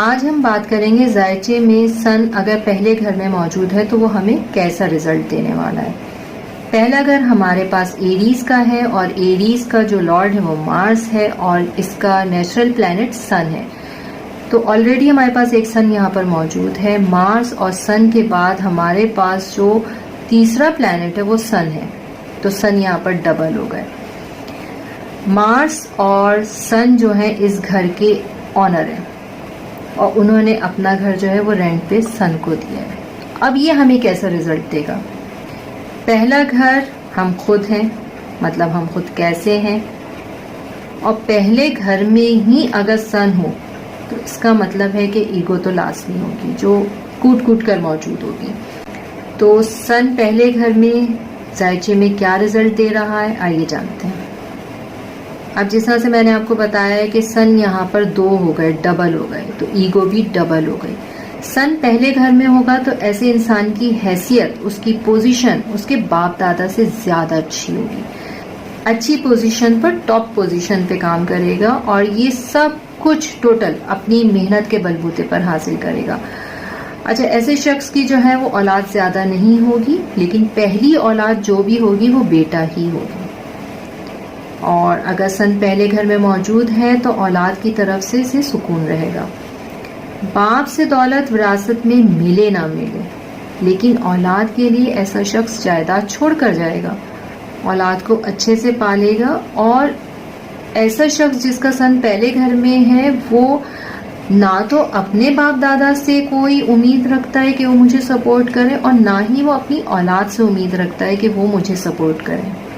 आज हम बात करेंगे जायचे में सन अगर पहले घर में मौजूद है तो वो हमें कैसा रिजल्ट देने वाला है। पहला घर हमारे पास एरीज का है और एरीज का जो लॉर्ड है वो मार्स है और इसका नेचुरल प्लैनेट सन है। तो ऑलरेडी हमारे पास एक सन यहाँ पर मौजूद है। मार्स और सन के बाद हमारे पास जो तीसरा प्लैनेट है वो सन है, तो सन यहाँ पर डबल हो गए। मार्स और सन जो है इस घर के ऑनर है और उन्होंने अपना घर जो है वो रेंट पे सन को दिया है। अब ये हमें कैसा रिजल्ट देगा। पहला घर हम खुद हैं, मतलब हम खुद कैसे हैं, और पहले घर में ही अगर सन हो तो इसका मतलब है कि ईगो तो लाजमी होगी जो कूट कूट कर मौजूद होगी। तो सन पहले घर में जायचे में क्या रिजल्ट दे रहा है, आइए जानते हैं। अब जिस तरह से मैंने आपको बताया है कि सन यहाँ पर 2 हो गए, डबल हो गए, तो ईगो भी डबल हो गई। सन पहले घर में होगा तो ऐसे इंसान की हैसियत, उसकी पोजीशन उसके बाप दादा से ज्यादा अच्छी होगी। अच्छी पोजीशन पर, टॉप पोजीशन पे काम करेगा और ये सब कुछ टोटल अपनी मेहनत के बलबूते पर हासिल करेगा। अच्छा, ऐसे शख्स की जो है वो औलाद ज्यादा नहीं होगी, लेकिन पहली औलाद जो भी होगी वो बेटा ही होगी। और अगर सन पहले घर में मौजूद है तो औलाद की तरफ से इसे सुकून रहेगा। बाप से दौलत विरासत में मिले ना मिले, लेकिन औलाद के लिए ऐसा शख्स जायदाद छोड़ कर जाएगा, औलाद को अच्छे से पालेगा। और ऐसा शख्स जिसका सन पहले घर में है वो ना तो अपने बाप दादा से कोई उम्मीद रखता है कि वो मुझे सपोर्ट करे और ना ही वो अपनी औलाद से उम्मीद रखता है कि वो मुझे सपोर्ट करे।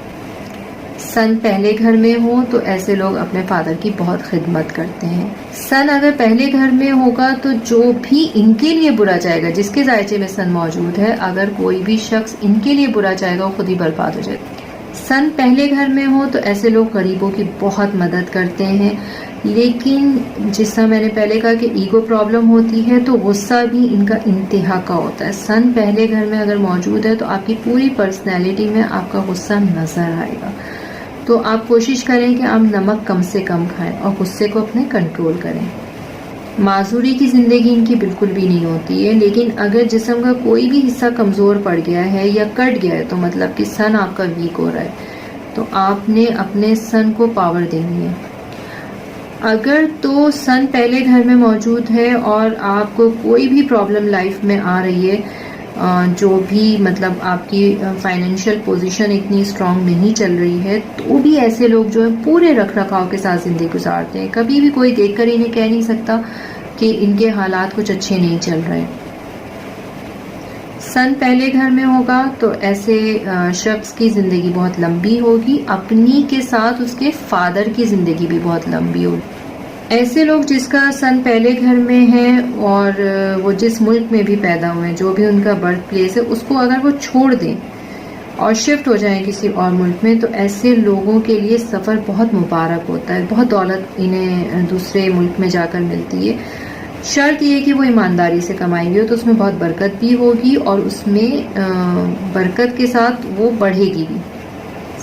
सन पहले घर में हो तो ऐसे लोग अपने फादर की बहुत खिदमत करते हैं। सन अगर पहले घर में होगा तो जो भी इनके लिए बुरा चाहेगा, जिसके जायचे में सन मौजूद है, अगर कोई भी शख्स इनके लिए बुरा चाहेगा वो खुद ही बर्बाद हो जाएगा। सन पहले घर में हो तो ऐसे लोग गरीबों की बहुत मदद करते हैं, लेकिन जिस तरह मैंने पहले कहा कि ईगो प्रॉब्लम होती है तो गुस्सा भी इनका इंतहा का होता है। सन पहले घर में अगर मौजूद है तो आपकी पूरी पर्सनैलिटी में आपका गुस्सा नजर आएगा। तो आप कोशिश करें कि आप नमक कम से कम खाएं और गुस्से को अपने कंट्रोल करें। माजूरी की जिंदगी इनकी बिल्कुल भी नहीं होती है, लेकिन अगर जिस्म का कोई भी हिस्सा कमजोर पड़ गया है या कट गया है तो मतलब कि सन आपका वीक हो रहा है, तो आपने अपने सन को पावर देनी है। अगर तो सन पहले घर में मौजूद है और आपको कोई भी प्रॉब्लम लाइफ में आ रही है, जो भी मतलब आपकी फाइनेंशियल पोजीशन इतनी स्ट्रांग नहीं चल रही है, तो भी ऐसे लोग जो है पूरे रख रखाव के साथ जिंदगी गुजारते हैं। कभी भी कोई देखकर इन्हें कह नहीं सकता कि इनके हालात कुछ अच्छे नहीं चल रहे। सन पहले घर में होगा तो ऐसे शख्स की जिंदगी बहुत लंबी होगी, अपनी के साथ उसके फादर की जिंदगी भी बहुत लंबी होगी। ऐसे लोग जिसका सन पहले घर में है और वो जिस मुल्क में भी पैदा हुए हैं, जो भी उनका बर्थ प्लेस है, उसको अगर वो छोड़ दें और शिफ्ट हो जाएं किसी और मुल्क में, तो ऐसे लोगों के लिए सफ़र बहुत मुबारक होता है। बहुत दौलत इन्हें दूसरे मुल्क में जाकर मिलती है। शर्त ये कि वो ईमानदारी से कमाएंगे तो उसमें बहुत बरकत भी होगी और उसमें बरकत के साथ वो बढ़ेगी भी।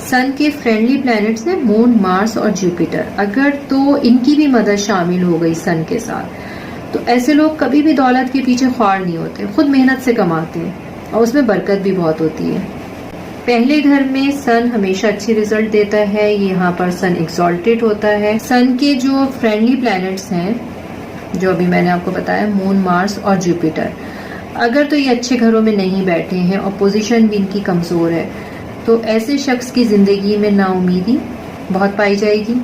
सन के फ्रेंडली प्लैनेट्स हैं मून, मार्स और जुपिटर। अगर तो इनकी भी मदद शामिल हो गई सन के साथ, तो ऐसे लोग कभी भी दौलत के पीछे ख्वार नहीं होते, खुद मेहनत से कमाते हैं और उसमें बरकत भी बहुत होती है। पहले घर में सन हमेशा अच्छी रिजल्ट देता है। यहाँ पर सन एक्सॉल्टेड होता है। सन के जो फ्रेंडली प्लैनेट्स हैं, जो अभी मैंने आपको बताया, मून, मार्स और जुपिटर, अगर तो ये अच्छे घरों में नहीं बैठे हैं और पोजीशन भी इनकी कमजोर है, तो ऐसे शख्स की जिंदगी में नाउमीदी बहुत पाई जाएगी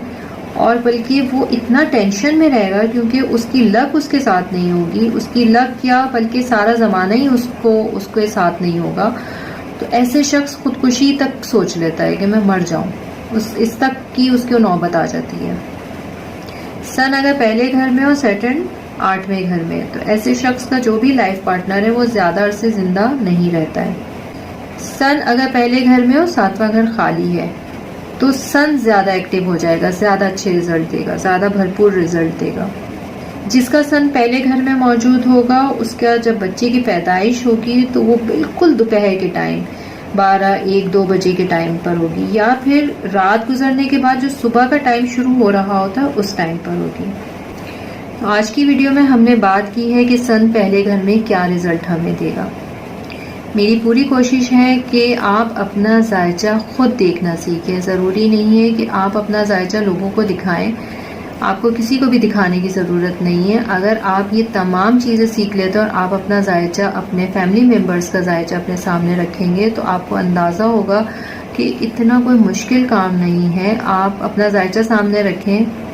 और बल्कि वो इतना टेंशन में रहेगा क्योंकि उसकी लक उसके साथ नहीं होगी। उसकी लक क्या, बल्कि सारा जमाना ही उसके साथ नहीं होगा। तो ऐसे शख्स खुदकुशी तक सोच लेता है कि मैं मर जाऊं, इस तक की उसकी नौबत आ जाती है। सन अगर पहले घर में और सैटर्न 8वें घर में है, तो ऐसे शख्स का जो भी लाइफ पार्टनर है वो ज्यादा अरसे जिंदा नहीं रहता है। सन अगर पहले घर में हो, 7वां घर खाली है, तो सन ज्यादा एक्टिव हो जाएगा, ज्यादा अच्छे रिजल्ट देगा, ज्यादा भरपूर रिजल्ट देगा। जिसका सन पहले घर में मौजूद होगा, उसका जब बच्चे की पैदाइश होगी तो वो बिल्कुल दोपहर के टाइम 12-1-2 बजे के टाइम पर होगी, या फिर रात गुजरने के बाद जो सुबह का टाइम शुरू हो रहा होता है उस टाइम पर होगी। आज की वीडियो में हमने बात की है कि सन पहले घर में क्या रिजल्ट हमें देगा। मेरी पूरी कोशिश है कि आप अपना जायचा खुद देखना सीखें। ज़रूरी नहीं है कि आप अपना जायचा लोगों को दिखाएं, आपको किसी को भी दिखाने की ज़रूरत नहीं है। अगर आप ये तमाम चीज़ें सीख लेते और आप अपना जायचा, अपने फैमिली मेम्बर्स का जायचा अपने सामने रखेंगे तो आपको अंदाज़ा होगा कि इतना कोई मुश्किल काम नहीं है। आप अपना जायचा सामने रखें,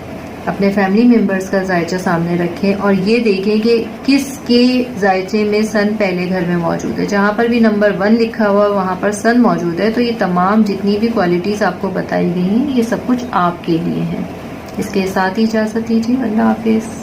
अपने फैमिली मेम्बर्स का जायचा सामने रखें और ये देखें कि किसके जायचे में सन पहले घर में मौजूद है। जहाँ पर भी नंबर 1 लिखा हुआ वहाँ पर सन मौजूद है, तो ये तमाम जितनी भी क्वालिटीज़ आपको बताई गई हैं ये सब कुछ आपके लिए है। इसके साथ ही इजाज़त दीजिए। अल्लाह हाफिज़।